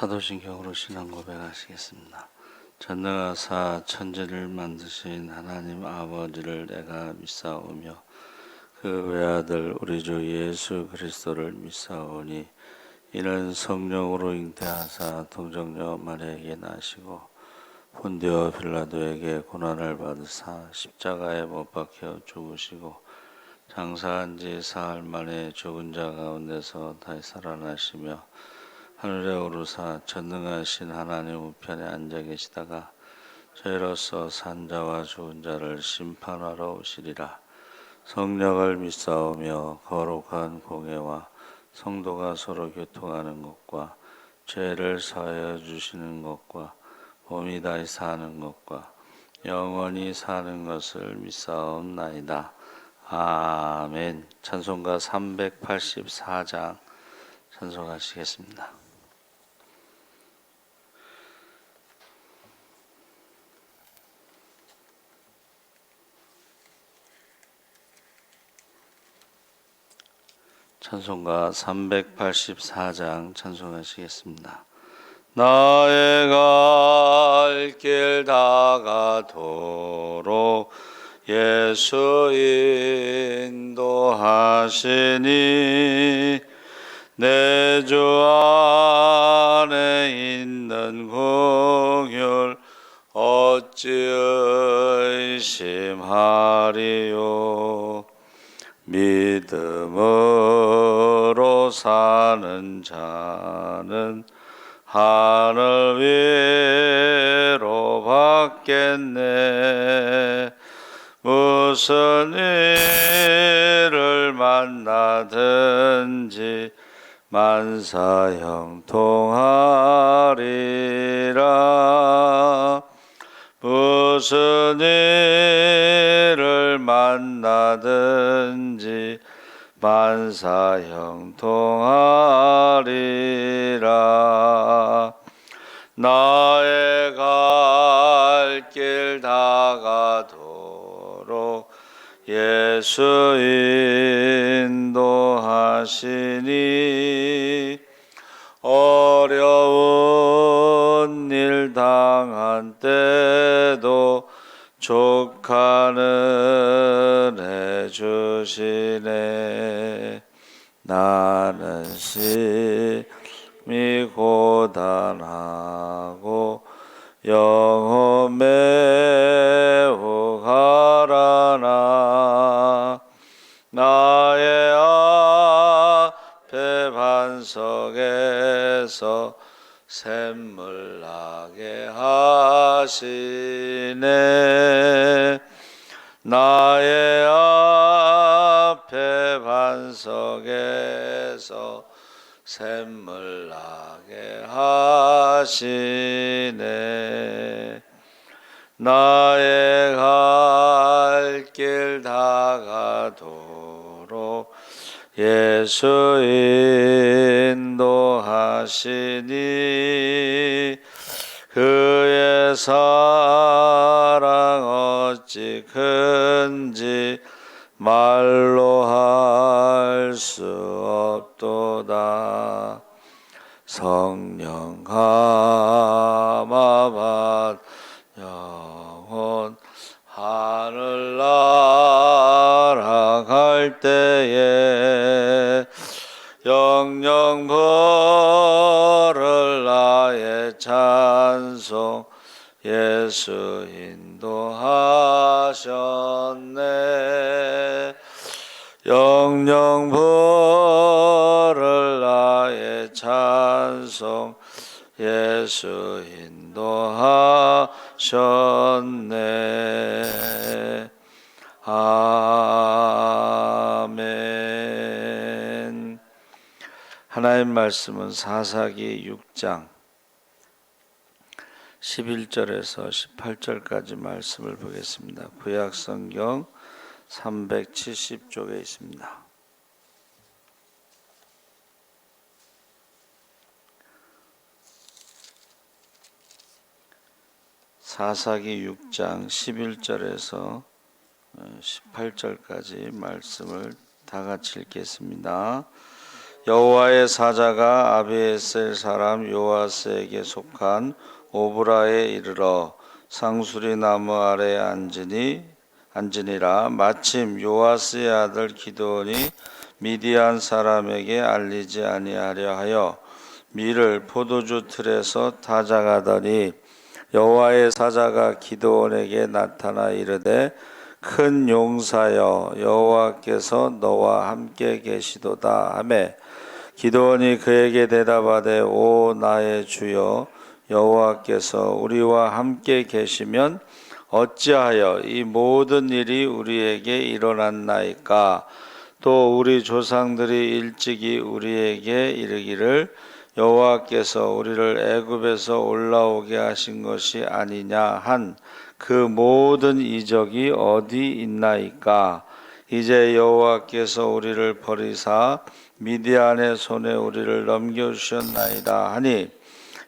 사도신경으로 신앙 고백하시겠습니다. 전능하사 천지를 만드신 하나님 아버지를 내가 믿사오며 그 외아들 우리 주 예수 그리스도를 믿사오니 이는 성령으로 잉태하사 동정녀 마리아에게 나시고 본디오 빌라도에게 고난을 받으사 십자가에 못 박혀 죽으시고 장사한 지 사흘 만에 죽은 자 가운데서 다시 살아나시며 하늘에 오르사 전능하신 하나님 우편에 앉아 계시다가 저희로서 산 자와 죽은 자를 심판하러 오시리라. 성령을 믿사오며 거룩한 공예와 성도가 서로 교통하는 것과 죄를 사하여 주시는 것과 몸이 다시 사는 것과 영원히 사는 것을 믿사옵나이다. 아멘. 찬송가 384장 찬송하시겠습니다. 찬송가 384장 찬송하시겠습니다. 나의 갈 길 다가도록 예수 인도하시니 내 주 안에 있는 긍휼 어찌 의심하리요. 믿음으로 사는 자는 하늘 위로 받겠네. 무슨 일을 만나든지 만사 형통하리라. 무슨 일을 만나든지 만사 형통하리라. 나의 갈 길 다가도록 예수 인도하시니 어려운 일 당한 때도 족하는 해주시네. 나는 심히 고단하고 영혼 매우 가라나. 나의 앞에 반석에서 샘물 나게 하시네. 나의 앞에 반석에서 샘물 나게 하시네. 나의 갈 길 다가도록 예수 인도하시니 그의 사랑 어찌 큰지 말로 할 수 없도다. 성령 감화받 영혼 하늘 날아갈 때에 영영 부를 나의 찬송 예수 인도하셨네. 영영 부를 나의 찬송 예수 인도하셨네. 아멘. 하나님 말씀은 사사기 6장 11절에서 18절까지 말씀을 보겠습니다. 구약성경 370쪽에 있습니다. 사사기 6장 11절에서 18절까지 말씀을 다 같이 읽겠습니다. 여호와의 사자가 아비에셀 사람 요아스에게 속한 오브라에 이르러 상수리 나무 아래에 앉으니라. 마침 요아스의 아들 기드온이 미디안 사람에게 알리지 아니하려 하여 밀을 포도주 틀에서 타작하더니 여호와의 사자가 기드온에게 나타나 이르되 큰 용사여 여호와께서 너와 함께 계시도다 하매 기드온이 그에게 대답하되 오 나의 주여 여호와께서 우리와 함께 계시면 어찌하여 이 모든 일이 우리에게 일어났나이까. 또 우리 조상들이 일찍이 우리에게 이르기를 여호와께서 우리를 애굽에서 올라오게 하신 것이 아니냐 한 그 모든 이적이 어디 있나이까. 이제 여호와께서 우리를 버리사 미디안의 손에 우리를 넘겨주셨나이다 하니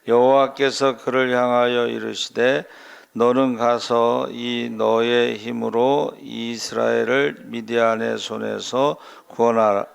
여호와께서 그를 향하여 이르시되 너는 가서 이 너의 힘으로 이스라엘을 미디안의 손에서 구원하라.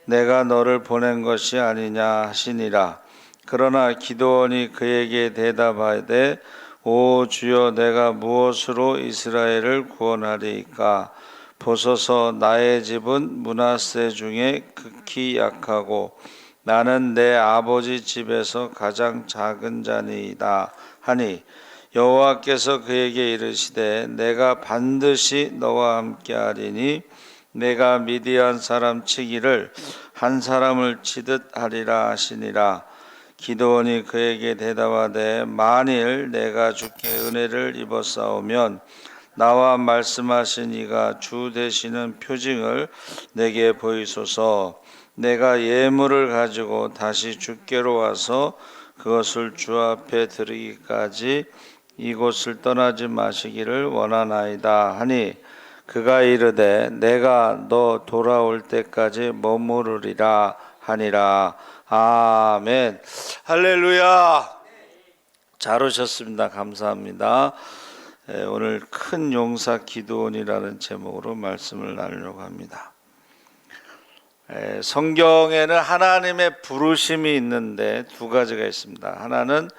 내가 너를 보낸 것이 아니냐 하시니라. 그러나 기드온이 그에게 대답하되 오 주여 내가 무엇으로 이스라엘을 구원하리이까. 보소서 나의 집은 므낫세 중에 극히 약하고 나는 내 아버지 집에서 가장 작은 자니이다 하니 여호와께서 그에게 이르시되 내가 반드시 너와 함께하리니 내가 미디안 사람 치기를 한 사람을 치듯 하리라 하시니라. 기드온이 그에게 대답하되 만일 내가 주께 은혜를 입었사오면 나와 말씀하신 이가 주 되시는 표징을 내게 보이소서. 내가 예물을 가지고 다시 주께로 와서 그것을 주 앞에 드리기까지 이곳을 떠나지 마시기를 원하나이다 하니 그가 이르되 내가 너 돌아올 때까지 머무르리라 하니라. 아멘. 할렐루야. 잘 오셨습니다. 감사합니다. 오늘 큰 용사 기드온이라는 제목으로 말씀을 나누려고 합니다. 성경에는 하나님의 부르심이 있는데 두 가지가 있습니다. 하나는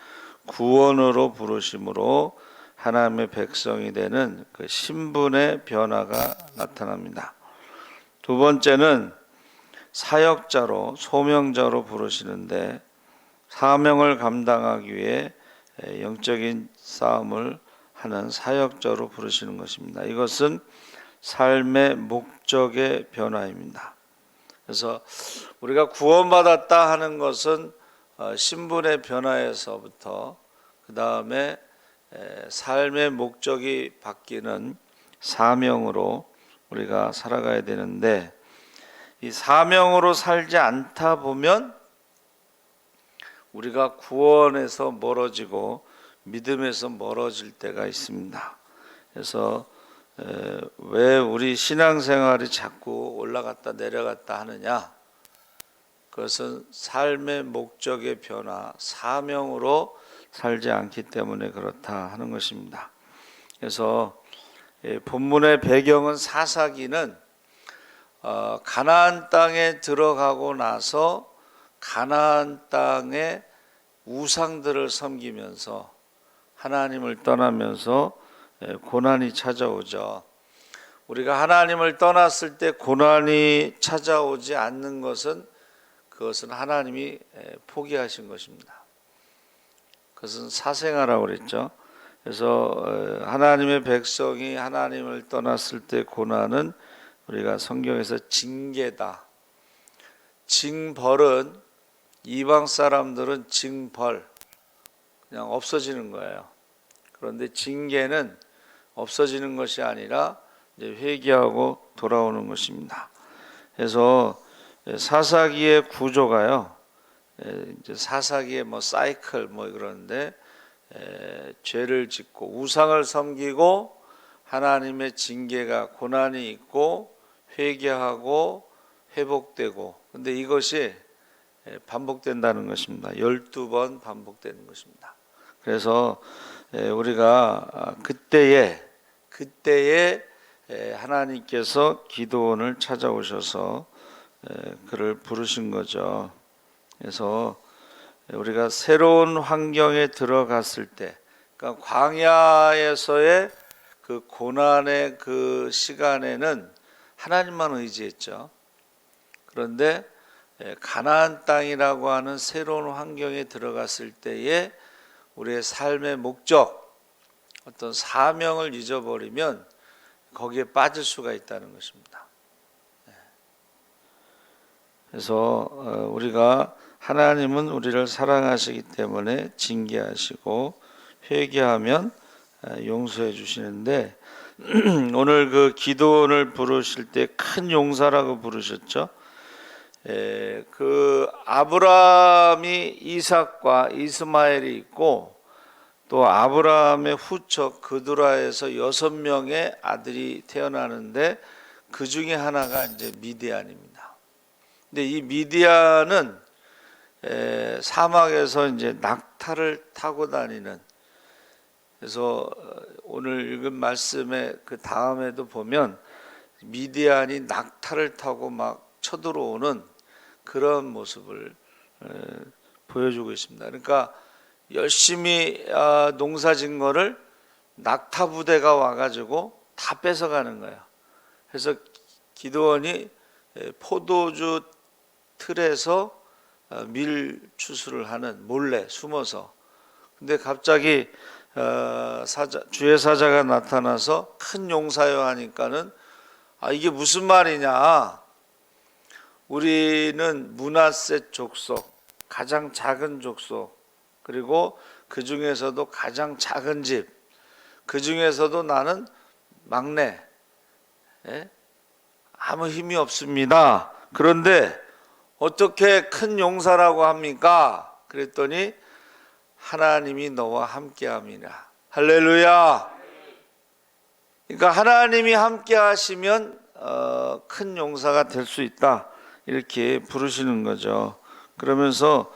구원으로 부르심으로 하나님의 백성이 되는 그 신분의 변화가 나타납니다. 두 번째는 사역자로 소명자로 부르시는데 사명을 감당하기 위해 영적인 싸움을 하는 사역자로 부르시는 것입니다. 이것은 삶의 목적의 변화입니다. 그래서 우리가 구원받았다 하는 것은 신분의 변화에서부터 그 다음에 삶의 목적이 바뀌는 사명으로 우리가 살아가야 되는데 이 사명으로 살지 않다 보면 우리가 구원에서 멀어지고 믿음에서 멀어질 때가 있습니다. 그래서 왜 우리 신앙생활이 자꾸 올라갔다 내려갔다 하느냐? 그것은 삶의 목적의 변화, 사명으로 살지 않기 때문에 그렇다 하는 것입니다. 그래서 본문의 배경은 사사기는 가나안 땅에 들어가고 나서 가나안 땅의 우상들을 섬기면서 하나님을 떠나면서 고난이 찾아오죠. 우리가 하나님을 떠났을 때 고난이 찾아오지 않는 것은 그것은 하나님이 포기하신 것입니다. 그것은 사생아라고 그랬죠. 그래서 하나님의 백성이 하나님을 떠났을 때 고난은 우리가 성경에서 징계다. 징벌은 이방 사람들은 징벌 그냥 없어지는 거예요. 그런데 징계는 없어지는 것이 아니라 이제 회개하고 돌아오는 것입니다. 그래서 사사기의 구조가요. 이제 사사기의 사이클 그러는데 죄를 짓고 우상을 섬기고 하나님의 징계가 고난이 있고 회개하고 회복되고 근데 이것이 반복된다는 것입니다. 12번 반복되는 것입니다. 그래서 우리가 그때에 하나님께서 기드온을 찾아오셔서 그를 부르신 거죠. 그래서 우리가 새로운 환경에 들어갔을 때, 그러니까 광야에서의 그 고난의 그 시간에는 하나님만 의지했죠. 그런데 가나안 땅이라고 하는 새로운 환경에 들어갔을 때에 우리의 삶의 목적, 어떤 사명을 잊어버리면 거기에 빠질 수가 있다는 것입니다. 그래서 우리가 하나님은 우리를 사랑하시기 때문에 징계하시고 회개하면 용서해 주시는데 오늘 그 기도원을 부르실 때 큰 용사라고 부르셨죠. 그 아브라함이 이삭과 이스마엘이 있고 또 아브라함의 후처 그두라에서 6명의 아들이 태어나는데 그 중에 하나가 이제 미디안입니다. 근데 이 미디안은 사막에서 이제 낙타를 타고 다니는, 그래서 오늘 읽은 말씀의 그 다음에도 보면 미디안이 낙타를 타고 막 쳐들어오는 그런 모습을 보여주고 있습니다. 그러니까 열심히 농사진 거를 낙타 부대가 와가지고 다 뺏어가는 거예요. 그래서 기드온이 포도주 틀에서 밀 추수를 하는, 몰래 숨어서. 근데 갑자기 주의 사자가 나타나서 큰 용사여 하니까는 이게 무슨 말이냐, 우리는 므낫세 족속, 가장 작은 족속, 그리고 그 중에서도 가장 작은 집, 그 중에서도 나는 막내, 아무 힘이 없습니다. 그런데 어떻게 큰 용사라고 합니까? 그랬더니 하나님이 너와 함께함이라. 할렐루야. 그러니까 하나님이 함께 하시면 큰 용사가 될 수 있다, 이렇게 부르시는 거죠. 그러면서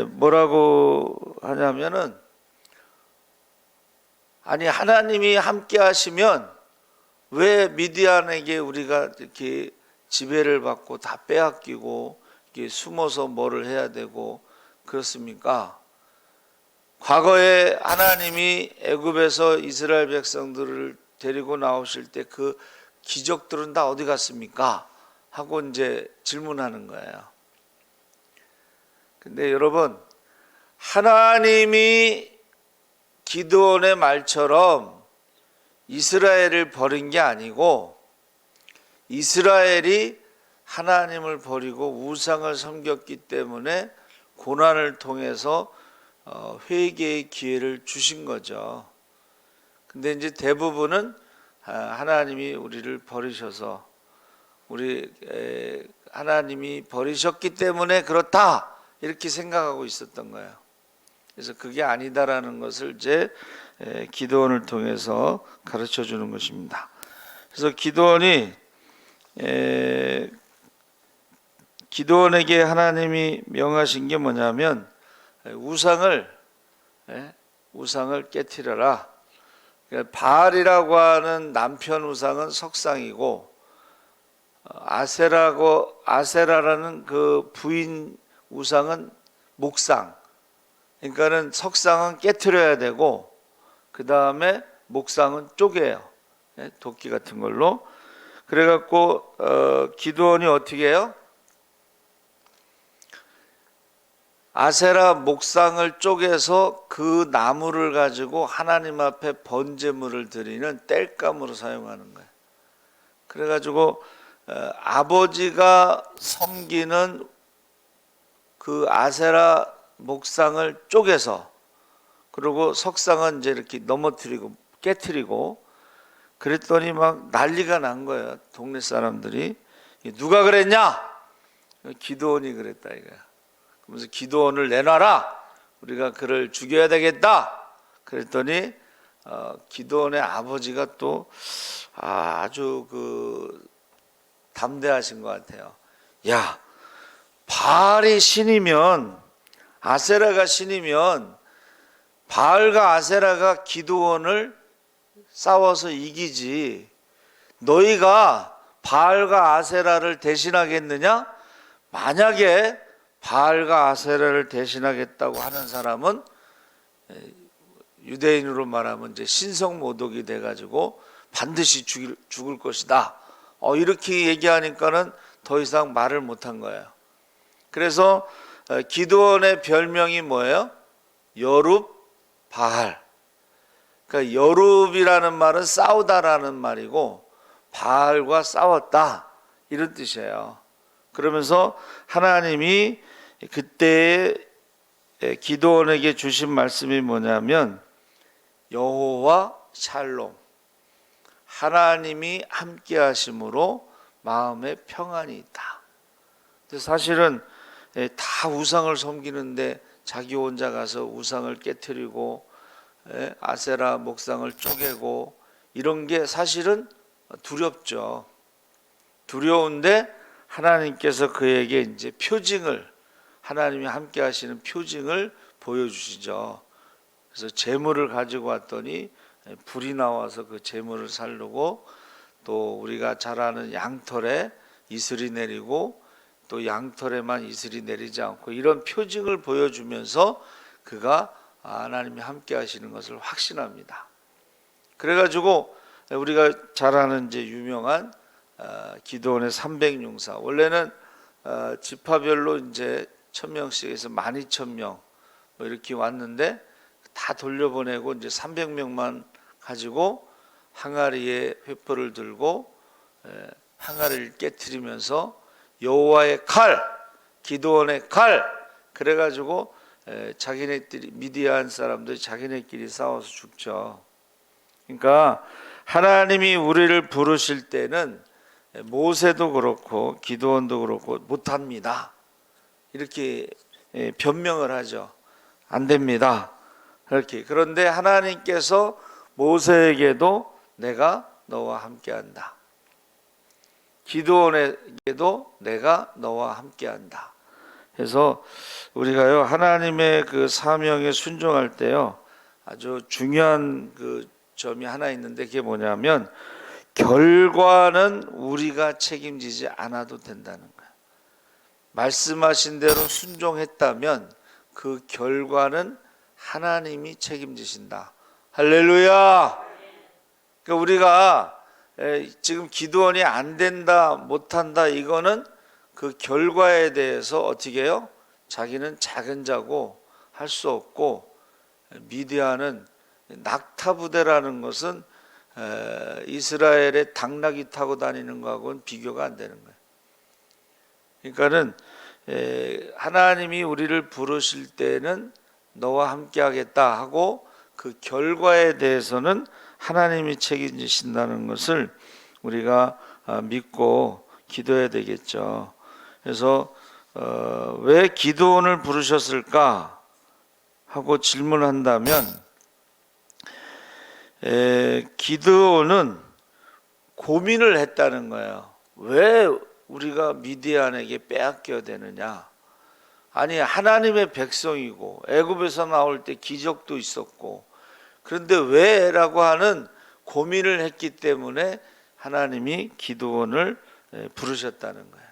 뭐라고 하냐면은, 아니 하나님이 함께 하시면 왜 미디안에게 우리가 이렇게 지배를 받고 다 빼앗기고 이렇게 숨어서 뭐를 해야 되고 그렇습니까? 과거에 하나님이 애굽에서 이스라엘 백성들을 데리고 나오실 때 그 기적들은 다 어디 갔습니까? 하고 이제 질문하는 거예요. 근데 여러분, 하나님이 기드온의 말처럼 이스라엘을 버린 게 아니고 이스라엘이 하나님을 버리고 우상을 섬겼기 때문에 고난을 통해서 회개의 기회를 주신 거죠. 근데 이제 대부분은 하나님이 우리를 버리셔서, 하나님이 버리셨기 때문에 그렇다, 이렇게 생각하고 있었던 거예요. 그래서 그게 아니다라는 것을 이제 기드온을 통해서 가르쳐 주는 것입니다. 그래서 기드온에게 하나님이 명하신 게 뭐냐면 우상을 깨트려라. 바알이라고 하는 남편 우상은 석상이고 아세라라는 그 부인 우상은 목상. 그러니까는 석상은 깨트려야 되고 그 다음에 목상은 쪼개요. 도끼 같은 걸로. 그래갖고 기드온이 어떻게 해요? 아세라 목상을 쪼개서 그 나무를 가지고 하나님 앞에 번제물을 드리는 땔감으로 사용하는 거예요. 그래가지고 아버지가 섬기는 그 아세라 목상을 쪼개서, 그리고 석상은 이제 이렇게 넘어뜨리고 깨트리고, 그랬더니 막 난리가 난 거예요. 동네 사람들이. 누가 그랬냐? 기드온이 그랬다 이거야. 그러면서 기드온을 내놔라, 우리가 그를 죽여야 되겠다. 그랬더니 기드온의 아버지가 또 아주 그 담대하신 것 같아요. 야, 바알이 신이면, 아세라가 신이면 바알과 아세라가 기드온을 싸워서 이기지, 너희가 바알과 아세라를 대신하겠느냐? 만약에 바알과 아세라를 대신하겠다고 하는 사람은 유대인으로 말하면 이제 신성모독이 돼가지고 반드시 죽을 것이다. 이렇게 얘기하니까는 더 이상 말을 못한 거예요. 그래서 기드온의 별명이 뭐예요? 여룹 바알. 그러니까 여룹이라는 말은 싸우다라는 말이고 바알과 싸웠다 이런 뜻이에요. 그러면서 하나님이 그때 기드온에게 주신 말씀이 뭐냐면 여호와 샬롬, 하나님이 함께 하심으로 마음에 평안이 있다. 사실은 다 우상을 섬기는데 자기 혼자 가서 우상을 깨트리고 아세라 목상을 쪼개고 이런 게 사실은 두렵죠. 두려운데 하나님께서 그에게 이제 표징을, 하나님이 함께 하시는 표징을 보여주시죠. 그래서 재물을 가지고 왔더니 불이 나와서 그 재물을 살르고, 또 우리가 잘 아는 양털에 이슬이 내리고 또 양털에만 이슬이 내리지 않고 이런 표징을 보여주면서 그가 하나님이 함께 하시는 것을 확신합니다. 그래가지고 우리가 잘 아는 이제 유명한 기드온의 300용사, 원래는 지파별로 이제 1000명씩에서 12,000명 뭐 이렇게 왔는데 다 돌려보내고 이제 300명만 가지고 항아리에 횃불을 들고 항아리를 깨트리면서 여호와의 칼, 기드온의 칼, 그래가지고 자기네들이, 미디안 사람들이 자기네끼리 싸워서 죽죠. 그러니까 하나님이 우리를 부르실 때는 모세도 그렇고 기드온도 그렇고 못합니다. 이렇게 변명을 하죠. 안 됩니다. 그렇게. 그런데 하나님께서 모세에게도 내가 너와 함께한다. 기드온에게도 내가 너와 함께한다. 그래서 우리가요 하나님의 그 사명에 순종할 때요 아주 중요한 그 점이 하나 있는데 그게 뭐냐면 결과는 우리가 책임지지 않아도 된다는 거예요. 말씀하신 대로 순종했다면 그 결과는 하나님이 책임지신다. 할렐루야. 그러니까 우리가 지금 기드온이 안 된다, 못한다, 이거는 그 결과에 대해서 어떻게 해요? 자기는 작은 자고 할 수 없고, 미디안은 낙타부대라는 것은 이스라엘의 당나귀 타고 다니는 거하고는 비교가 안 되는 거예요. 그러니까는 하나님이 우리를 부르실 때는 너와 함께 하겠다 하고 그 결과에 대해서는 하나님이 책임지신다는 것을 우리가 믿고 기도해야 되겠죠. 그래서 왜 기드온을 부르셨을까 하고 질문한다면 기드온은 고민을 했다는 거예요. 왜 우리가 미디안에게 빼앗겨야 되느냐? 아니 하나님의 백성이고 애굽에서 나올 때 기적도 있었고, 그런데 왜라고 하는 고민을 했기 때문에 하나님이 기드온을 부르셨다는 거예요.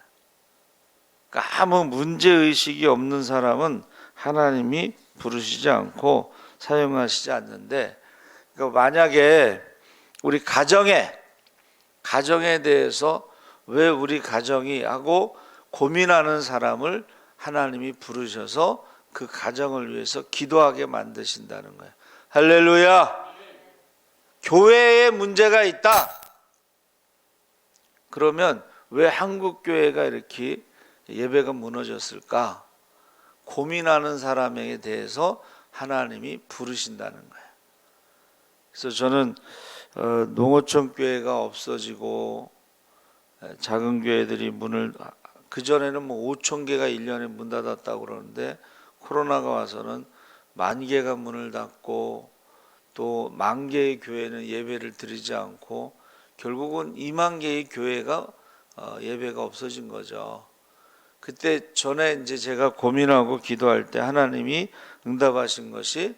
그러니까 아무 문제의식이 없는 사람은 하나님이 부르시지 않고 사용하시지 않는데, 그러니까 만약에 우리 가정에 대해서 왜 우리 가정이 하고 고민하는 사람을 하나님이 부르셔서 그 가정을 위해서 기도하게 만드신다는 거예요. 할렐루야. 교회에 문제가 있다. 그러면 왜 한국 교회가 이렇게 예배가 무너졌을까? 고민하는 사람에 대해서 하나님이 부르신다는 거예요. 그래서 저는 농어촌 교회가 없어지고 작은 교회들이 문을, 그전에는 뭐 5,000개가 1년에 문 닫았다고 그러는데 코로나가 와서는 10,000개가 문을 닫고 또 10,000개의 교회는 예배를 드리지 않고 결국은 20,000개의 교회가 예배가 없어진 거죠. 그때 전에 이제 제가 고민하고 기도할 때 하나님이 응답하신 것이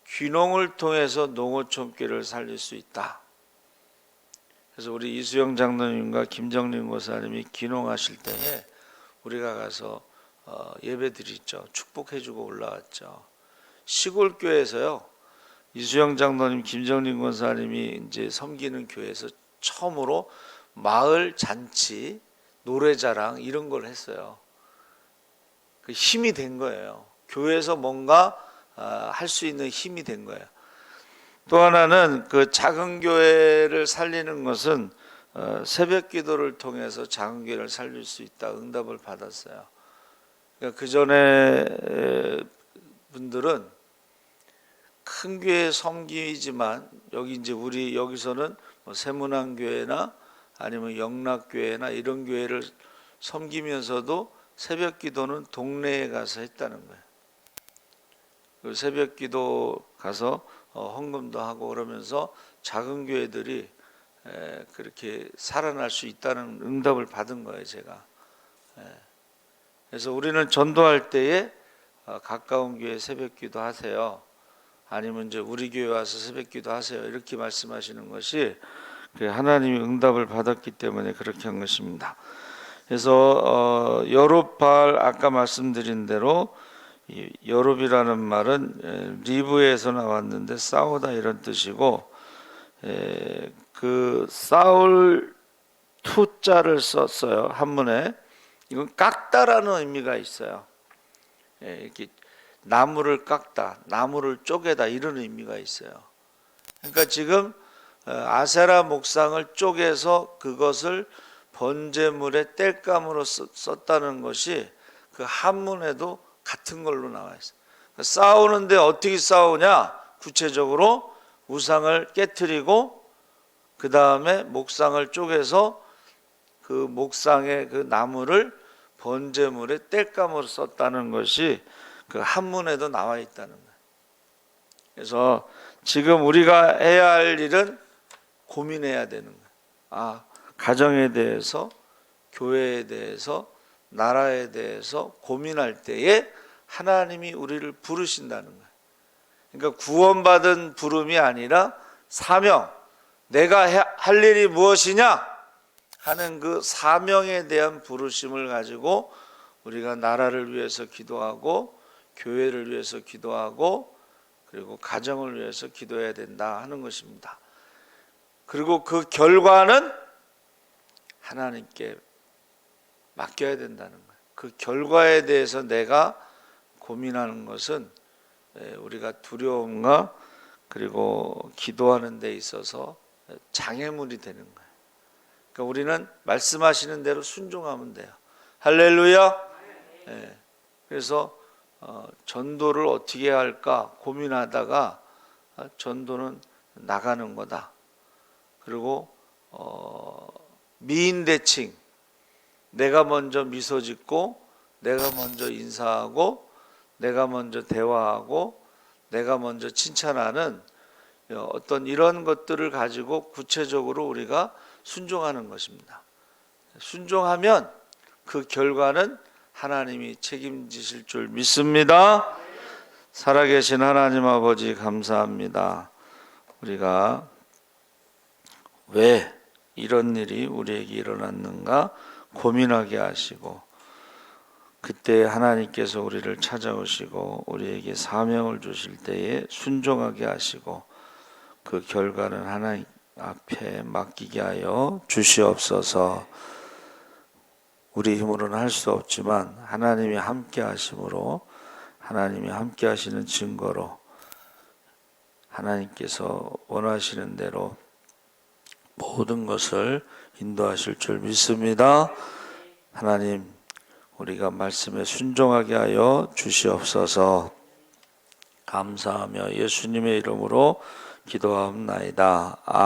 귀농을 통해서 농어촌 교회를 살릴 수 있다. 그래서 우리 이수영 장로님과 김정림 고사님이 귀농하실 때에 우리가 가서 예배드리죠. 축복해주고 올라왔죠. 시골 교회에서요. 이수영 장로님, 김정림 권사님이 이제 섬기는 교회에서 처음으로 마을 잔치, 노래자랑 이런 걸 했어요. 그 힘이 된 거예요. 교회에서 뭔가 할 수 있는 힘이 된 거예요. 또 하나는 그 작은 교회를 살리는 것은 새벽 기도를 통해서 작은 교회를 살릴 수 있다 응답을 받았어요. 그러니까 그 전에 분들은 큰 교회 섬기지만 여기 이제 우리 여기서는 뭐 세문안교회나 아니면 영락교회나 이런 교회를 섬기면서도 새벽 기도는 동네에 가서 했다는 거예요. 그 새벽 기도 가서 헌금도 하고 그러면서 작은 교회들이 그렇게 살아날 수 있다는 응답을 받은 거예요, 제가. 그래서 우리는 전도할 때에 가까운 교회 새벽 기도 하세요. 아니면 이제 우리 교회 와서 새벽 기도 하세요. 이렇게 말씀하시는 것이 하나님이 응답을 받았기 때문에 그렇게 한 것입니다. 그래서 여룹발 아까 말씀드린 대로 이 여룹이라는 말은 리브에서 나왔는데 싸우다 이런 뜻이고 그 싸울 투자를 썼어요. 한문에. 이건 깎다라는 의미가 있어요. 이렇게 나무를 깎다, 나무를 쪼개다 이런 의미가 있어요. 그러니까 지금 아세라 목상을 쪼개서 그것을 번제물의 땔감으로 썼다는 것이 그 한문에도 같은 걸로 나와 있어요. 그러니까 싸우는데 어떻게 싸우냐? 구체적으로 우상을 깨트리고 그 다음에 목상을 쪼개서 그 목상의 그 나무를 번제물의 땔감으로 썼다는 것이 그 한문에도 나와 있다는 거예요. 그래서 지금 우리가 해야 할 일은 고민해야 되는 거예요. 가정에 대해서, 교회에 대해서, 나라에 대해서 고민할 때에 하나님이 우리를 부르신다는 거예요. 그러니까 구원받은 부름이 아니라 사명, 내가 할 일이 무엇이냐 하는 그 사명에 대한 부르심을 가지고 우리가 나라를 위해서 기도하고 교회를 위해서 기도하고 그리고 가정을 위해서 기도해야 된다 하는 것입니다. 그리고 그 결과는 하나님께 맡겨야 된다는 거예요. 그 결과에 대해서 내가 고민하는 것은 우리가 두려움과 그리고 기도하는 데 있어서 장애물이 되는 거예요. 그러니까 우리는 말씀하시는 대로 순종하면 돼요. 할렐루야. 그래서 전도를 어떻게 할까 고민하다가 전도는 나가는 거다. 그리고 미인대칭, 내가 먼저 미소 짓고 내가 먼저 인사하고 내가 먼저 대화하고 내가 먼저 칭찬하는 어떤 이런 것들을 가지고 구체적으로 우리가 순종하는 것입니다. 순종하면 그 결과는 하나님이 책임지실 줄 믿습니다. 살아계신 하나님 아버지 감사합니다. 우리가 왜 이런 일이 우리에게 일어났는가 고민하게 하시고 그때 하나님께서 우리를 찾아오시고 우리에게 사명을 주실 때에 순종하게 하시고 그 결과는 하나님 앞에 맡기게 하여 주시옵소서. 우리 힘으로는 할 수 없지만 하나님이 함께 하심으로 하나님이 함께 하시는 증거로 하나님께서 원하시는 대로 모든 것을 인도하실 줄 믿습니다. 하나님, 우리가 말씀에 순종하게 하여 주시옵소서. 감사하며 예수님의 이름으로 기도하옵나이다.